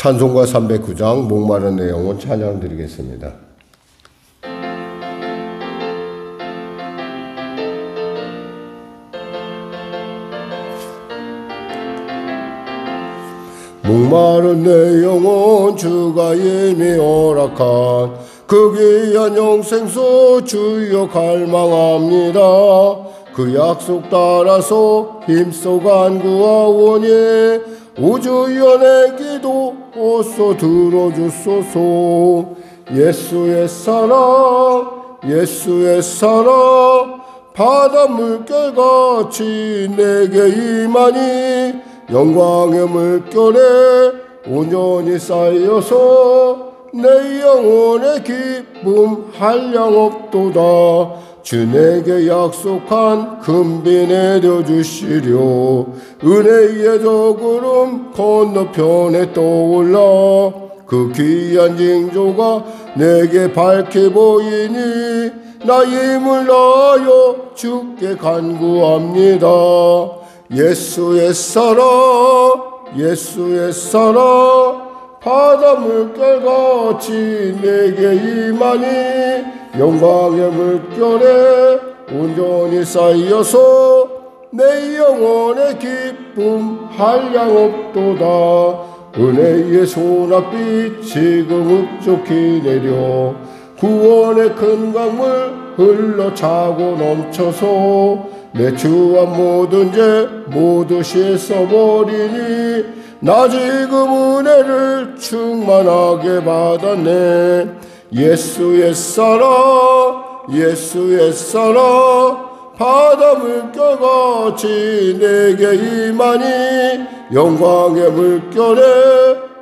찬송가 309장 목마른 내 영혼 찬양 드리겠습니다. 목마른 내 영혼 주가 이미 허락한 그 귀한 영생소 주여 갈망합니다. 그 약속 따라서 힘써 간구하오니 우주연의 기도 어서 들어주소서. 예수의 사랑 예수의 사랑 바다 물결같이 내게 임하니 영광의 물결에 온전히 쌓여서 내 영혼의 기쁨 한량없도다. 주 내게 약속한 금비 내려주시려. 은혜의 저 구름 건너편에 떠올라 그 귀한 징조가 내게 밝게 보이니 나 힘을 다하여 주께 간구합니다. 예수의 사랑 예수의 사랑 바다 물결같이 내게 임하니 영광의 물결에 온전히 쌓여서 내 영혼의 기쁨 한량없도다. 은혜의 소낙빛 지금 흡족히 내려 구원의 큰 강물 흘러차고 넘쳐서 내 주한 모든 죄 모두 씻어버리니 나 지금 은혜를 충만하게 받았네. 예수의 사랑 예수의 사랑 바다 물결같이 내게 임하니 영광의 물결에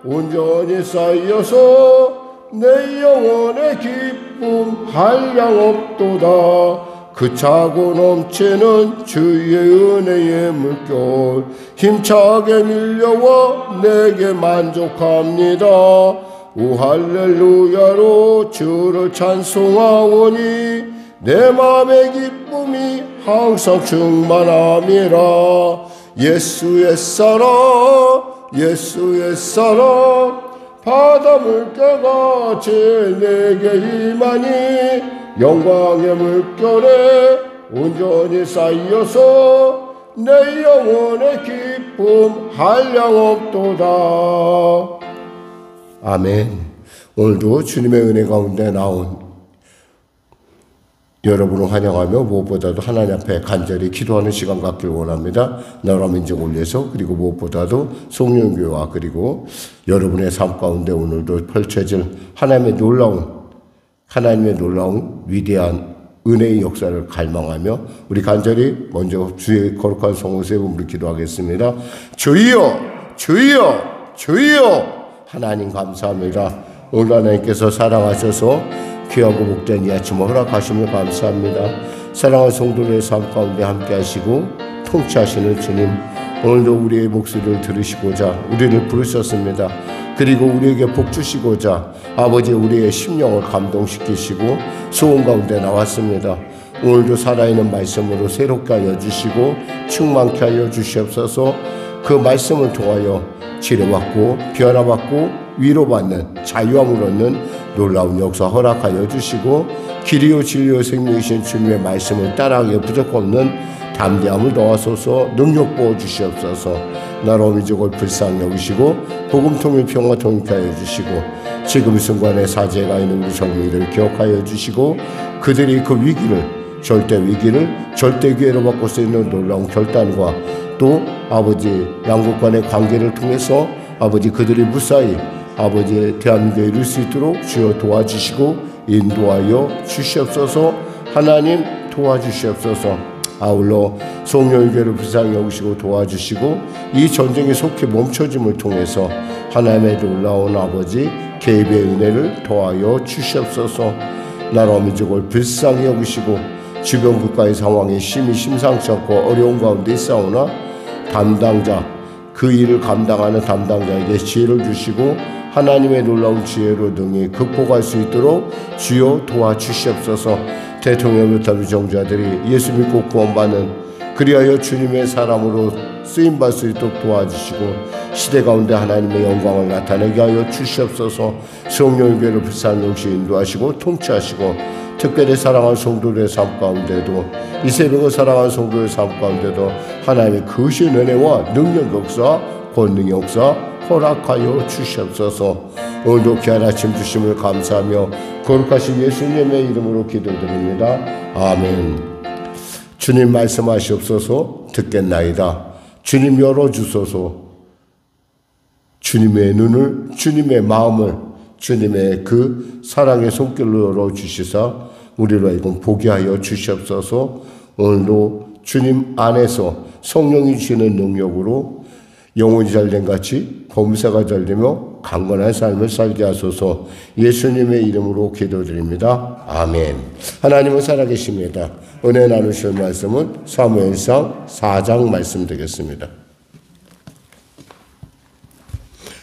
온전히 쌓여서 내 영혼의 기쁨 한량없도다. 그 차고 넘치는 주의 은혜의 물결 힘차게 밀려와 내게 만족합니다. 오 할렐루야로 주를 찬송하오니 내 맘의 기쁨이 항상 충만함이라. 예수의 사랑 예수의 사랑 바다 물결같이 내게 임하니 영광의 물결에 온전히 쌓여서 내 영혼의 기쁨 한량없도다. 아멘. 오늘도 주님의 은혜 가운데 나온 여러분을 환영하며 무엇보다도 하나님 앞에 간절히 기도하는 시간 갖길 원합니다. 나라 민족을 위해서 그리고 무엇보다도 송년교회와 그리고 여러분의 삶 가운데 오늘도 펼쳐질 하나님의 놀라운 위대한 은혜의 역사를 갈망하며 우리 간절히 먼저 주의 거룩한 성을 세우므로 기도하겠습니다. 주여 주여 주여 하나님 감사합니다. 오늘 하나님께서 사랑하셔서 귀하고 복된 이 아침을 허락하시며 감사합니다. 사랑하는 성도들의 삶 가운데 함께 하시고 통치하시는 주님, 오늘도 우리의 목소리를 들으시고자 우리를 부르셨습니다. 그리고 우리에게 복 주시고자 아버지 우리의 심령을 감동시키시고 소원 가운데 나왔습니다. 오늘도 살아있는 말씀으로 새롭게 하여 주시고 충만케 하여 주시옵소서. 그 말씀을 통하여 치료받고 변화받고 위로받는 자유함을 얻는 놀라운 역사 허락하여 주시고 길이요 진리요 생명이신 주님의 말씀을 따라하기에 부족없는 담대함을 더하소서. 능력 부어 주시옵소서. 나라 민족을 불쌍히 여기시고 복음 통일 평화 통일케 하여 주시고 지금 이 순간에 사죄가 있는 우리 젊은이들을 기억하여 주시고 그들이 그 위기를 절대 기회로 바꿀 수 있는 놀라운 결단과 또 아버지 양국 간의 관계를 통해서 아버지 그들이 무사히 아버지의 대한민국에 이룰 수 있도록 주여 도와주시고 인도하여 주시옵소서. 하나님 도와주시옵소서. 아울러 송년교회를 불쌍히 여기시고 도와주시고 이 전쟁이 속히 멈춰짐을 통해서 하나님의 놀라운 아버지 개입의 은혜를 더하여 주시옵소서. 나라 민족을 불쌍히 여기시고 주변 국가의 상황이 심히 심상치 않고 어려운 가운데 있사오나 담당자 그 일을 감당하는 담당자에게 지혜를 주시고 하나님의 놀라운 지혜로 능히 극복할 수 있도록 주여 도와주시옵소서. 대통령부터 정자들이 예수 믿고 구원받는 그리하여 주님의 사람으로 쓰임받을 수 있도록 도와주시고 시대 가운데 하나님의 영광을 나타내게 하여 주시옵소서. 성령의 교회를 불쌍히 역시 인도하시고 통치하시고 특별히 사랑하는 성도들의 삶 가운데도 이 새벽을 사랑하는 성도의 삶 가운데도 하나님의 거신 은혜와 능력 역사 권능 역사 허락하여 주시옵소서. 오늘도 귀한 아침 주심을 감사하며 거룩하신 예수님의 이름으로 기도드립니다. 아멘. 주님 말씀하시옵소서. 듣겠나이다. 주님 열어주소서. 주님의 눈을, 주님의 마음을, 주님의 그 사랑의 손길로 열어주시사 우리로 하여금 보게 하여 주시옵소서. 오늘도 주님 안에서 성령이 주시는 능력으로 영혼이 잘된 같이 범사가 잘되며 강건한 삶을 살게 하소서. 예수님의 이름으로 기도드립니다. 아멘. 하나님은 살아계십니다. 은혜 나누실 말씀은 사무엘상 4장 말씀 되겠습니다.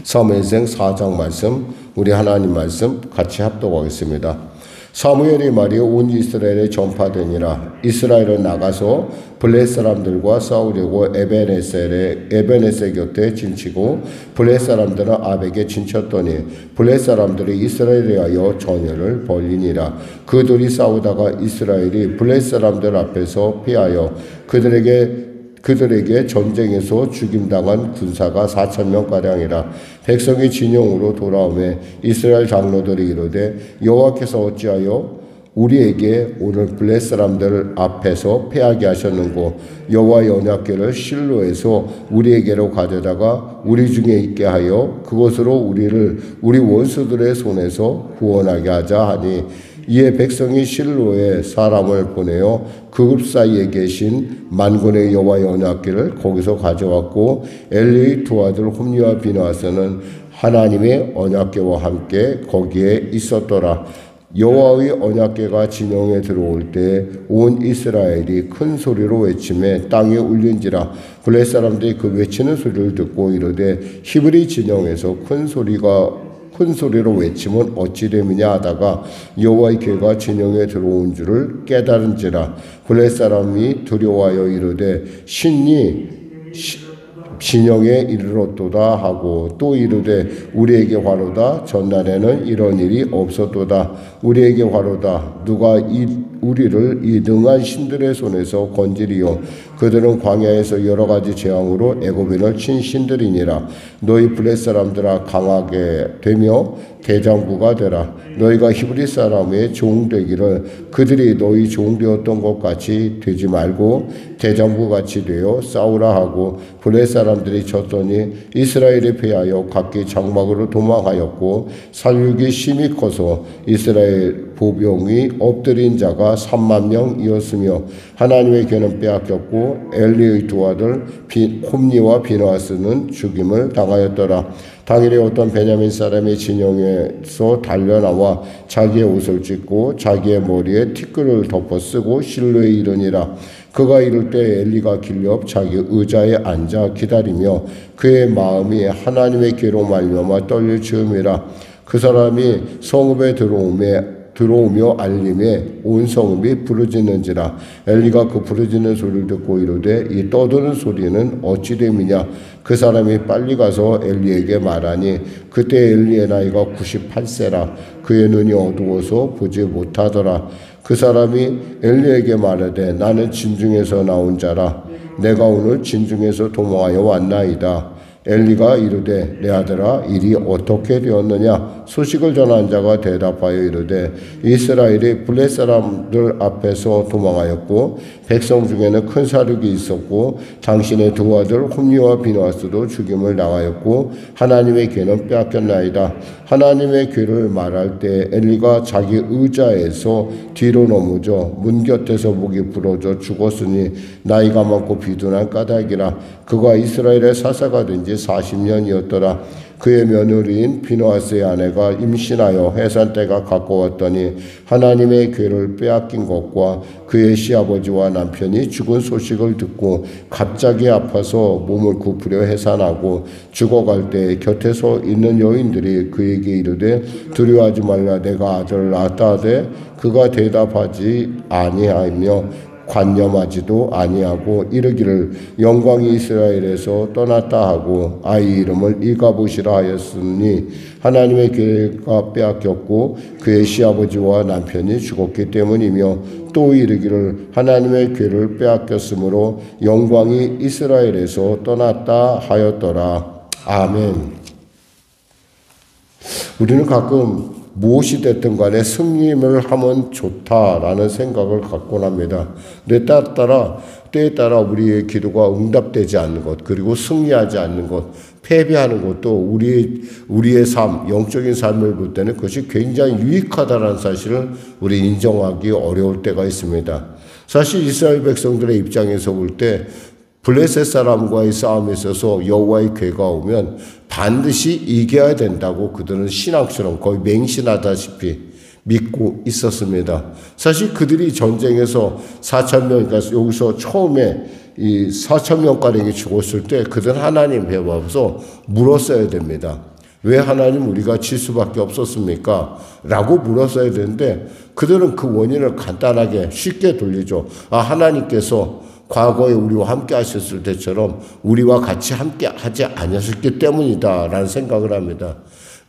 사무엘상 4장 말씀, 우리 하나님 말씀 같이 합독하겠습니다. 사무엘의 말이 온 이스라엘에 전파되니라. 이스라엘은 나가서 블렛 사람들과 싸우려고 에베네셀 곁에 진치고 블렛 사람들은 아벡에 진쳤더니 블렛 사람들이 이스라엘에 대하여 전열을 벌이니라. 그들이 싸우다가 이스라엘이 블렛 사람들 앞에서 피하여 그들에게 전쟁에서 죽임당한 군사가 4,000명가량이라. 백성이 진영으로 돌아오매 이스라엘 장로들이 이르되 여호와께서 어찌하여 우리에게 오늘 블렛 사람들 앞에서 패하게 하셨는고 여호와의 언약궤를 실로에서 우리에게로 가져다가 우리 중에 있게 하여 그것으로 우리 원수들의 손에서 구원하게 하자 하니 이에 백성이 실로에 사람을 보내어 그룹 사이에 계신 만군의 여호와의 언약궤를 거기서 가져왔고 엘리의 두 아들 홈리와 비느하스는 하나님의 언약궤와 함께 거기에 있었더라. 여호와의 언약궤가 진영에 들어올 때 온 이스라엘이 큰 소리로 외치매 땅이 울린지라. 블렛 사람들이 그 외치는 소리를 듣고 이르되 히브리 진영에서 큰 소리로 외치면 어찌 됨이냐 하다가 여호와의 궤가 진영에 들어온 줄을 깨달은지라. 블렛 사람이 두려워하여 이르되 신이 진영에 이르렀도다 하고 또 이르되 우리에게 화로다. 전날에는 이런 일이 없었도다. 우리에게 화로다. 누가 우리를 이 능한 신들의 손에서 건지리요. 그들은 광야에서 여러 가지 재앙으로 애굽인을 친 신들이니라. 너희 블렛 사람들아 같게 되며 대장부가 되라. 너희가 히브리 사람의 종 되기를 그들이 너희 종 되었던 것 같이 되지 말고 대장부 같이 되어 싸우라 하고 블렛 사람들이 졌더니 이스라엘이 패하여 각기 장막으로 도망하였고 살육이 심히 커서 이스라엘 보병이 엎드린 자가 3만 명이었으며 하나님의 궤는 빼앗겼고 엘리의 두 아들 홈리와 비느하스는 죽임을 당하였더라. 당일에 어떤 베냐민 사람이 진영에서 달려나와 자기의 옷을 찢고 자기의 머리에 티끌을 덮어 쓰고 실로에 이르니라. 그가 이를 때 엘리가 길옆 자기 의자에 앉아 기다리며 그의 마음이 하나님의 궤로 말미암아 떨릴 즈음이라. 그 사람이 성읍에 들어오며 알림에 온 성읍이 부르짖는지라. 엘리가 그 부르짖는 소리를 듣고 이르되 이 떠드는 소리는 어찌 됨이냐. 그 사람이 빨리 가서 엘리에게 말하니 그때 엘리의 나이가 98세라. 그의 눈이 어두워서 보지 못하더라. 그 사람이 엘리에게 말하되 나는 진중에서 나온 자라. 내가 오늘 진중에서 도망하여 왔나이다. 엘리가 이르되 내 아들아 일이 어떻게 되었느냐. 소식을 전한 자가 대답하여 이르되 이스라엘이 블렛 사람들 앞에서 도망하였고 백성 중에는 큰 사륙이 있었고 당신의 두 아들 홈리와 비느하스도 죽임을 당하였고 하나님의 궤는 빼앗겼나이다. 하나님의 궤를 말할 때 엘리가 자기 의자에서 뒤로 넘어져 문 곁에서 목이 부러져 죽었으니 나이가 많고 비둔한 까닭이라. 그가 이스라엘의 사사가 된 지 40년이었더라. 그의 며느리인 비느하스의 아내가 임신하여 해산 때가 가까웠더니 하나님의 궤를 빼앗긴 것과 그의 시아버지와 남편이 죽은 소식을 듣고 갑자기 아파서 몸을 굽으려 해산하고 죽어갈 때 곁에 서 있는 여인들이 그에게 이르되 두려워하지 말라. 내가 아들을 낳았다 하되 그가 대답하지 아니하며 관념하지도 아니하고 이르기를 영광이 이스라엘에서 떠났다 하고 아이 이름을 이가봇이라 하였으니 하나님의 교회가 빼앗겼고 그의 시아버지와 남편이 죽었기 때문이며 또 이르기를 하나님의 교회를 빼앗겼으므로 영광이 이스라엘에서 떠났다 하였더라. 아멘. 우리는 가끔 무엇이 됐든 간에 승리를 하면 좋다라는 생각을 갖곤 합니다. 때에 따라 우리의 기도가 응답되지 않는 것, 그리고 승리하지 않는 것, 패배하는 것도 우리의 삶, 영적인 삶을 볼 때는 그것이 굉장히 유익하다는 사실을 우리 인정하기 어려울 때가 있습니다. 사실 이스라엘 백성들의 입장에서 볼 때 블레셋 사람과의 싸움에 있어서 여호와의 괴가 오면 반드시 이겨야 된다고 그들은 신앙처럼 거의 맹신하다시피 믿고 있었습니다. 사실 그들이 전쟁에서 4,000명, 그러니까 여기서 처음에 이 4,000명가량이 죽었을 때 그들은 하나님 배워서 물었어야 됩니다. 왜 하나님 우리가 질 수밖에 없었습니까? 라고 물었어야 되는데 그들은 그 원인을 간단하게 쉽게 돌리죠. 하나님께서 과거에 우리와 함께 하셨을 때처럼 우리와 같이 함께 하지 아니었기 때문이다 라는 생각을 합니다.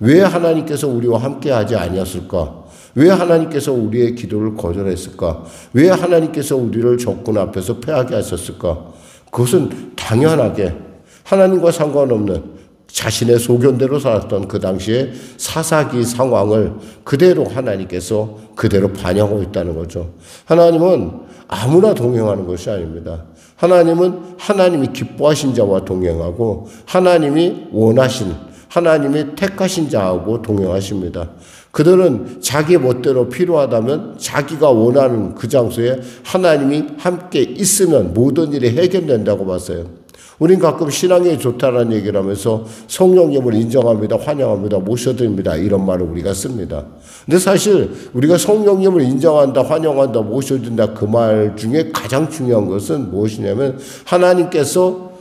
왜 하나님께서 우리와 함께 하지 아니었을까? 왜 하나님께서 우리의 기도를 거절했을까? 왜 하나님께서 우리를 적군 앞에서 패하게 하셨을까? 그것은 당연하게 하나님과 상관없는 자신의 소견대로 살았던 그 당시의 사사기 상황을 그대로 하나님께서 그대로 반영하고 있다는 거죠. 하나님은 아무나 동행하는 것이 아닙니다. 하나님은 하나님이 기뻐하신 자와 동행하고 하나님이 원하신, 하나님이 택하신 자하고 동행하십니다. 그들은 자기 멋대로 필요하다면 자기가 원하는 그 장소에 하나님이 함께 있으면 모든 일이 해결된다고 봤어요. 우린 가끔 신앙이 좋다는 얘기를 하면서 성령님을 인정합니다, 환영합니다, 모셔드립니다 이런 말을 우리가 씁니다. 근데 사실 우리가 성령님을 인정한다, 환영한다, 모셔드린다 그 말 중에 가장 중요한 것은 무엇이냐면 하나님께서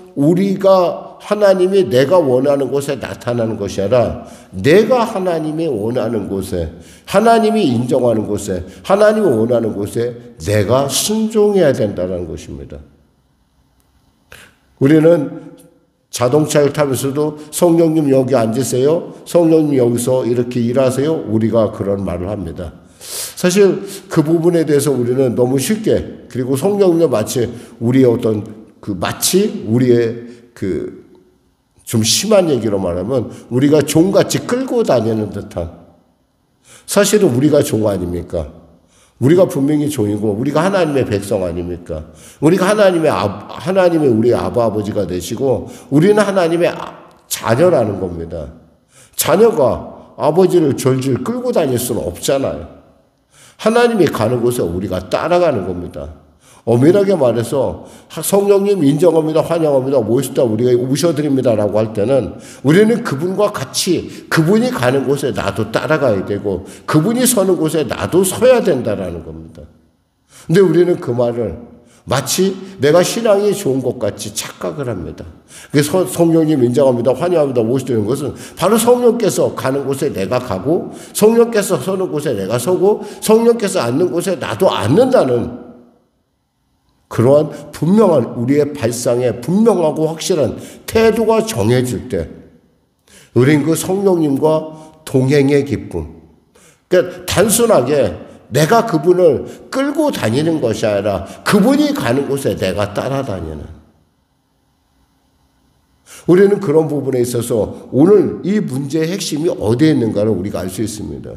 하나님이 내가 원하는 곳에 나타나는 것이 아니라 내가 하나님이 원하는 곳에, 하나님이 인정하는 곳에, 하나님이 원하는 곳에 내가 순종해야 된다는 것입니다. 우리는 자동차를 타면서도 성령님 여기 앉으세요. 성령님 여기서 이렇게 일하세요. 우리가 그런 말을 합니다. 사실 그 부분에 대해서 우리는 너무 쉽게, 그리고 성령님도 마치 우리의 좀 심한 얘기로 말하면 우리가 종같이 끌고 다니는 듯한, 사실은 우리가 종 아닙니까? 우리가 분명히 종이고 우리가 하나님의 백성 아닙니까? 우리가 하나님의 우리 아버지가 되시고 우리는 하나님의 자녀라는 겁니다. 자녀가 아버지를 절질 끌고 다닐 수는 없잖아요. 하나님이 가는 곳에 우리가 따라가는 겁니다. 엄밀하게 말해서 성령님 인정합니다, 환영합니다, 모시다 우리가 모셔드립니다라고 할 때는 우리는 그분과 같이 그분이 가는 곳에 나도 따라가야 되고 그분이 서는 곳에 나도 서야 된다라는 겁니다. 근데 우리는 그 말을 마치 내가 신앙이 좋은 것 같이 착각을 합니다. 그래서 성령님 인정합니다, 환영합니다, 모시드리는 것은 바로 성령께서 가는 곳에 내가 가고 성령께서 서는 곳에 내가 서고 성령께서 앉는 곳에 나도 앉는다는 그러한 분명한 우리의 발상에 분명하고 확실한 태도가 정해질 때 우린 그 성령님과 동행의 기쁨, 그러니까 단순하게 내가 그분을 끌고 다니는 것이 아니라 그분이 가는 곳에 내가 따라다니는, 우리는 그런 부분에 있어서 오늘 이 문제의 핵심이 어디에 있는가를 우리가 알 수 있습니다.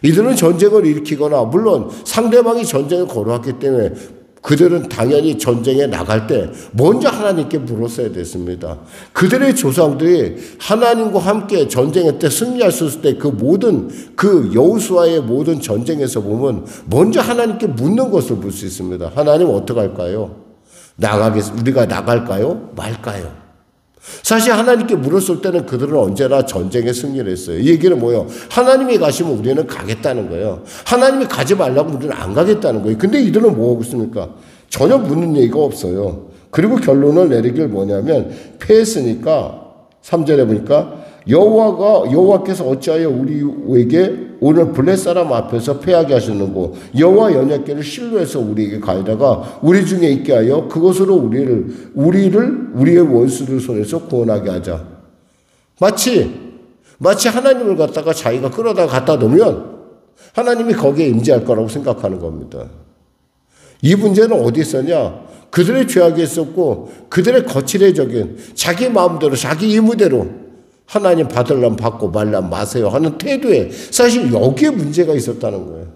이들은 전쟁을 일으키거나 물론 상대방이 전쟁을 걸어왔기 때문에 그들은 당연히 전쟁에 나갈 때 먼저 하나님께 물었어야 됐습니다. 그들의 조상들이 하나님과 함께 전쟁할 때 승리할 수 있을 때 그 여호수아의 모든 전쟁에서 보면 먼저 하나님께 묻는 것을 볼 수 있습니다. 하나님 어떻게 할까요? 우리가 나갈까요? 말까요? 사실 하나님께 물었을 때는 그들은 언제나 전쟁에 승리를 했어요. 이 얘기는 뭐예요? 하나님이 가시면 우리는 가겠다는 거예요. 하나님이 가지 말라고 우리는 안 가겠다는 거예요. 근데 이들은 뭐 하고 있습니까? 전혀 묻는 얘기가 없어요. 그리고 결론을 내리길 뭐냐면 패했으니까 3절에 보니까 여호와께서 어찌하여 우리에게 오늘 블레 사람 앞에서 패하게 하셨는고 여호와 언약궤를 실로에서 우리에게 가져다가 우리 중에 있게 하여 그것으로 우리의 원수들 손에서 구원하게 하자. 마치 하나님을 갖다가 자기가 끌어다 갖다 놓으면 하나님이 거기에 임재할 거라고 생각하는 겁니다. 이 문제는 어디 있었냐? 그들의 죄악이 있었고 그들의 거칠해적인 자기 마음대로 자기 이무대로 하나님 받으려면 받고 말려면 마세요 하는 태도에 사실 여기에 문제가 있었다는 거예요.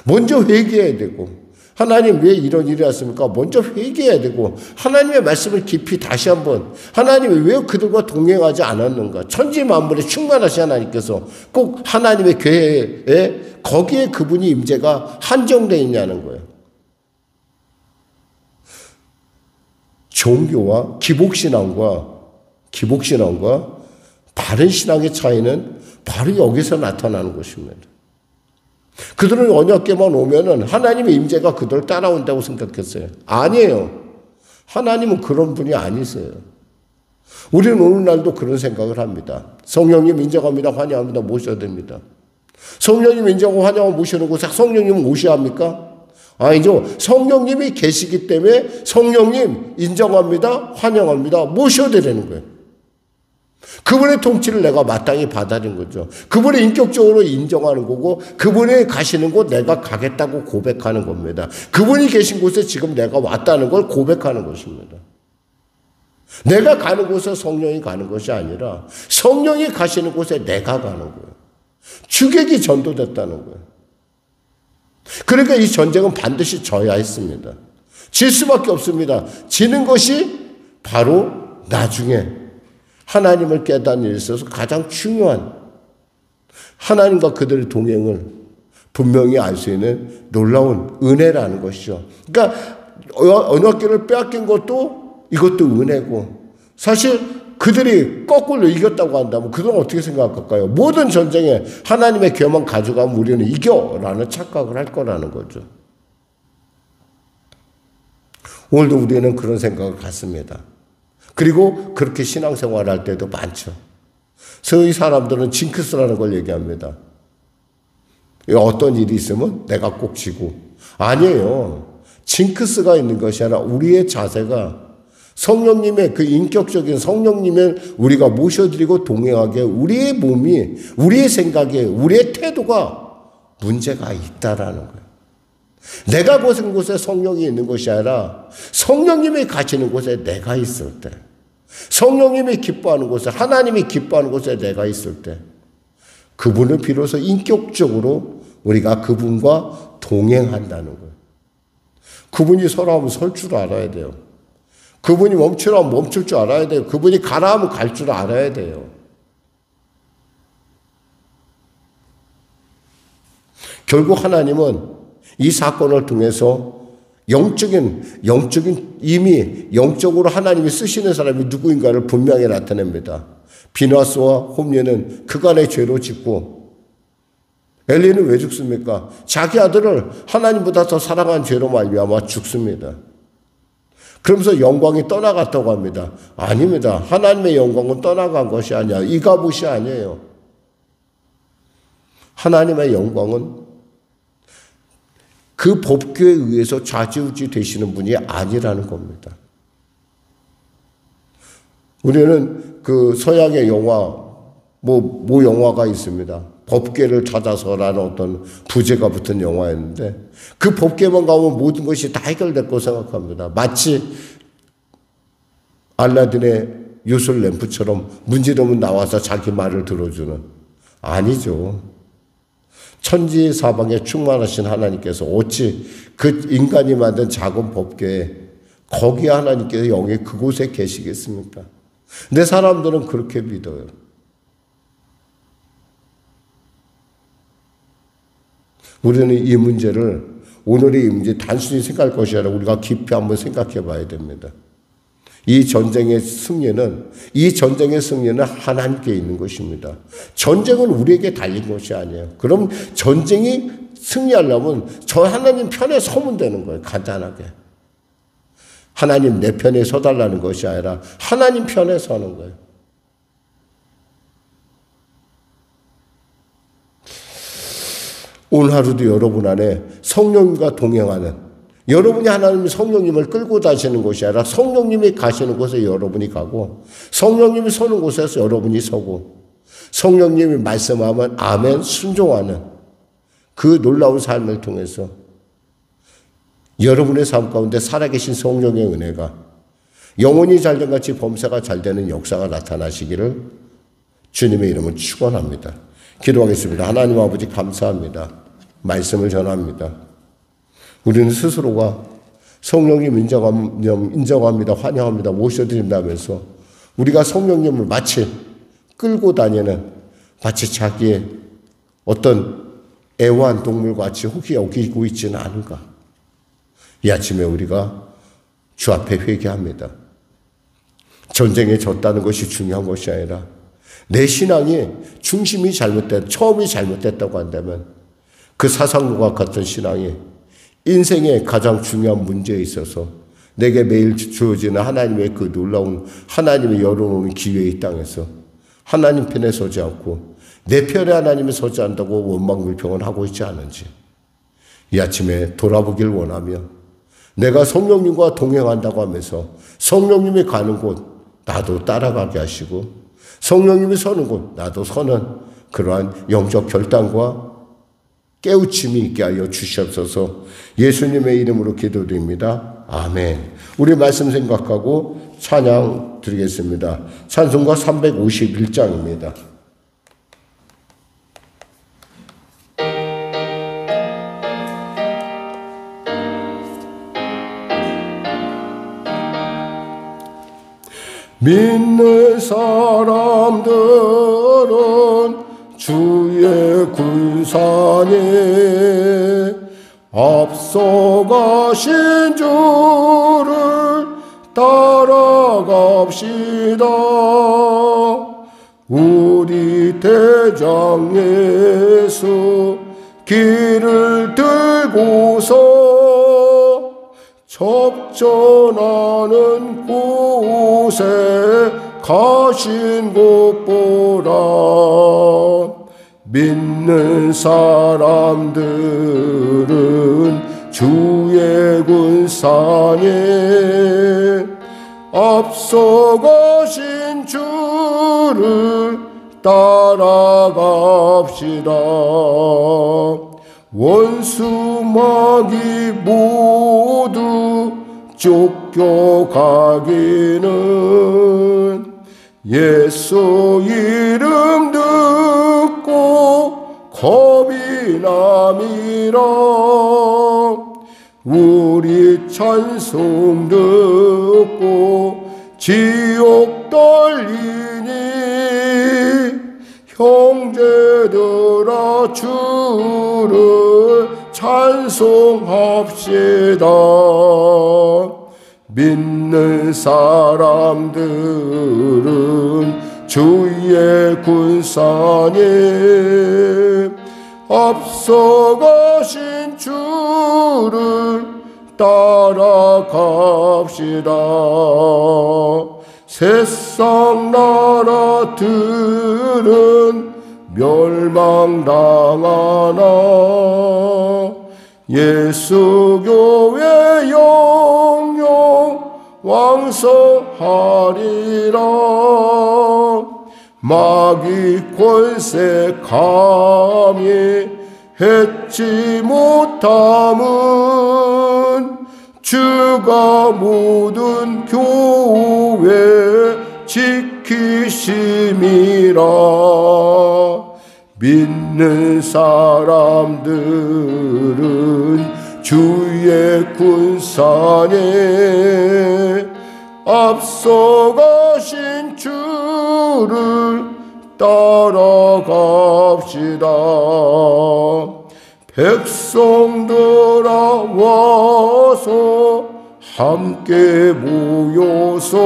먼저 회개해야 되고 하나님 왜 이런 일이 왔습니까? 먼저 회개해야 되고 하나님의 말씀을 깊이 다시 한번 하나님이 왜 그들과 동행하지 않았는가? 천지 만물에 충만하신 하나님께서 꼭 하나님의 교회에 거기에 그분이 임재가 한정되어 있냐는 거예요. 종교와 기복신앙과 바른 신앙의 차이는 바로 여기서 나타나는 것입니다. 그들은 언약궤만 오면은 하나님의 임재가 그들을 따라온다고 생각했어요. 아니에요. 하나님은 그런 분이 아니세요. 우리는 오늘날도 그런 생각을 합니다. 성령님 인정합니다. 환영합니다. 모셔야 됩니다. 성령님 인정하고 환영하고 모시는 곳에 성령님은 오셔야 합니까? 아니죠. 성령님이 계시기 때문에 성령님 인정합니다. 환영합니다. 모셔야 되는 거예요. 그분의 통치를 내가 마땅히 받아들인 거죠. 그분의 인격적으로 인정하는 거고 그분이 가시는 곳 내가 가겠다고 고백하는 겁니다. 그분이 계신 곳에 지금 내가 왔다는 걸 고백하는 것입니다. 내가 가는 곳에 성령이 가는 것이 아니라 성령이 가시는 곳에 내가 가는 거예요. 주객이 전도됐다는 거예요. 그러니까 이 전쟁은 반드시 져야 했습니다. 질 수밖에 없습니다. 지는 것이 바로 나중에 하나님을 깨닫는 일에 있어서 가장 중요한 하나님과 그들의 동행을 분명히 알 수 있는 놀라운 은혜라는 것이죠. 그러니까 언약궤를 빼앗긴 것도 이것도 은혜고 사실 그들이 거꾸로 이겼다고 한다면 그들은 어떻게 생각할까요? 모든 전쟁에 하나님의 궤만 가져가면 우리는 이겨라는 착각을 할 거라는 거죠. 오늘도 우리는 그런 생각을 갖습니다. 그리고 그렇게 신앙생활을 할 때도 많죠. 서희 사람들은 징크스라는 걸 얘기합니다. 어떤 일이 있으면 내가 꼭 지고. 아니에요. 징크스가 있는 것이 아니라 우리의 자세가 성령님의 그 인격적인 성령님을 우리가 모셔드리고 동행하게 우리의 몸이 우리의 생각에 우리의 태도가 문제가 있다라는 거예요. 내가 거친 곳에 성령이 있는 것이 아니라 성령님이 가시는 곳에 내가 있을 때 성령님이 기뻐하는 곳에 하나님이 기뻐하는 곳에 내가 있을 때 그분을 비로소 인격적으로 우리가 그분과 동행한다는 거예요. 그분이 서라 하면 설 줄 알아야 돼요. 그분이 멈추라 하면 멈출 줄 알아야 돼요. 그분이 가라 하면 갈 줄 알아야 돼요. 결국 하나님은 이 사건을 통해서 이미 영적으로 하나님이 쓰시는 사람이 누구인가를 분명히 나타냅니다. 비나스와 홈리는 그간의 죄로 짓고 엘리는 왜 죽습니까? 자기 아들을 하나님보다 더 사랑한 죄로 말미암아 죽습니다. 그러면서 영광이 떠나갔다고 합니다. 아닙니다. 하나님의 영광은 떠나간 것이 아니야. 이가봇이 아니에요. 하나님의 영광은 그 법궤에 의해서 좌지우지 되시는 분이 아니라는 겁니다. 우리는 그 서양의 영화, 모 영화가 있습니다. 법궤를 찾아서라는 어떤 부제가 붙은 영화였는데 그 법궤만 가면 모든 것이 다 해결될 거라고 생각합니다. 마치 알라딘의 요술 램프처럼 문지르면 나와서 자기 말을 들어주는. 아니죠. 천지 사방에 충만하신 하나님께서 어찌 그 인간이 만든 작은 법궤에 거기에 하나님께서 영이 그곳에 계시겠습니까? 근데 사람들은 그렇게 믿어요. 우리는 이 문제를 오늘의 문제 단순히 생각할 것이 아니라 우리가 깊이 한번 생각해 봐야 됩니다. 이 전쟁의 승리는 하나님께 있는 것입니다. 전쟁은 우리에게 달린 것이 아니에요. 그럼 전쟁이 승리하려면 저 하나님 편에 서면 되는 거예요. 간단하게. 하나님 내 편에 서달라는 것이 아니라 하나님 편에 서는 거예요. 오늘 하루도 여러분 안에 성령님과 동행하는, 여러분이 하나님이 성령님을 끌고 다니시는 곳이 아니라 성령님이 가시는 곳에 여러분이 가고, 성령님이 서는 곳에서 여러분이 서고, 성령님이 말씀하면 아멘 순종하는 그 놀라운 삶을 통해서 여러분의 삶 가운데 살아계신 성령의 은혜가 영혼이 잘된 같이 범사가 잘되는 역사가 나타나시기를 주님의 이름으로 축원합니다. 기도하겠습니다. 하나님 아버지 감사합니다. 말씀을 전합니다. 우리는 스스로가 성령님 인정합니다. 환영합니다. 모셔드린다면서 우리가 성령님을 마치 끌고 다니는, 마치 자기의 어떤 애완 동물같이 혹시 여기고 있지는 않은가. 이 아침에 우리가 주 앞에 회개합니다. 전쟁에 졌다는 것이 중요한 것이 아니라 내 신앙이 중심이 잘못된, 처음이 잘못됐다고 한다면 그 사상과 같은 신앙이 인생의 가장 중요한 문제에 있어서 내게 매일 주어지는 하나님의 그 놀라운, 하나님의 열어놓은 기회의 땅에서 하나님 편에 서지 않고 내 편에 하나님이 서지 않는다고 원망불평을 하고 있지 않은지 이 아침에 돌아보길 원하며, 내가 성령님과 동행한다고 하면서 성령님이 가는 곳 나도 따라가게 하시고, 성령님이 서는 곳 나도 서는 그러한 영적 결단과 깨우침이 있게 하여 주시옵소서. 예수님의 이름으로 기도드립니다. 아멘. 우리 말씀 생각하고 찬양 드리겠습니다. 찬송가 351장입니다. 믿는 사람들은 주의 군사니 앞서가신 주를 따라갑시다. 우리 대장 예수 길을 들고서 접전하는 곳에 가신 곳 보라. 믿는 사람들은 주의 군사에 앞서가신 주를 따라갑시다. 원수 마귀 모두 쫓겨가기는 예수 이름 듣고 겁이 남이라. 우리 찬송 듣고 지옥 떨리니 형제들아 주를 찬송합시다. 믿는 사람들은 주의 군사에 앞서가신 주를 따라갑시다. 세상 나라들은 멸망당하나 예수 교회 영영 왕성하리라. 마귀 권세 감히 했지 못함은 주가 모든 교회 지키심이라. 믿는 사람들은 주의 군사에 앞서가신 주를 따라갑시다. 백성들아 와서 함께 모여서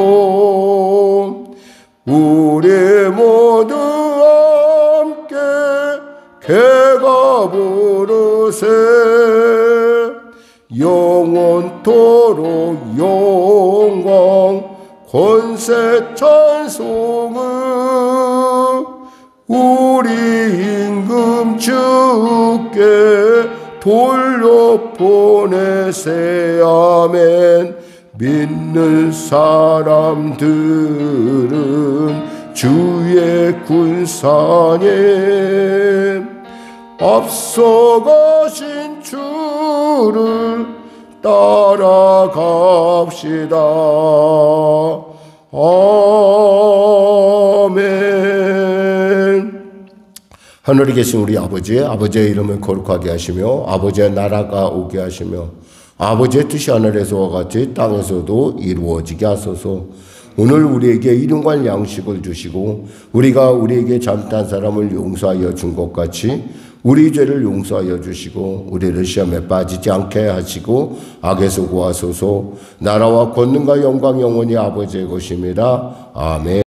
우리 모두 함께 개가 부르세. 영원토록 영광 권세 찬송을 우리 임금 주께 돌려보내세. 아멘. 믿는 사람들은 주의 군사님 앞서가신 주를 따라갑시다. 아멘. 하늘에 계신 우리 아버지의 이름을 거룩하게 하시며 아버지의 나라가 오게 하시며 아버지의 뜻이 하늘에서와 같이 땅에서도 이루어지게 하소서. 오늘 우리에게 일용할 양식을 주시고 우리가 우리에게 잘못한 사람을 용서하여 준 것 같이 우리 죄를 용서하여 주시고 우리를 시험에 빠지지 않게 하시고 악에서 구하소서. 나라와 권능과 영광 영원히 아버지의 것입니다. 아멘.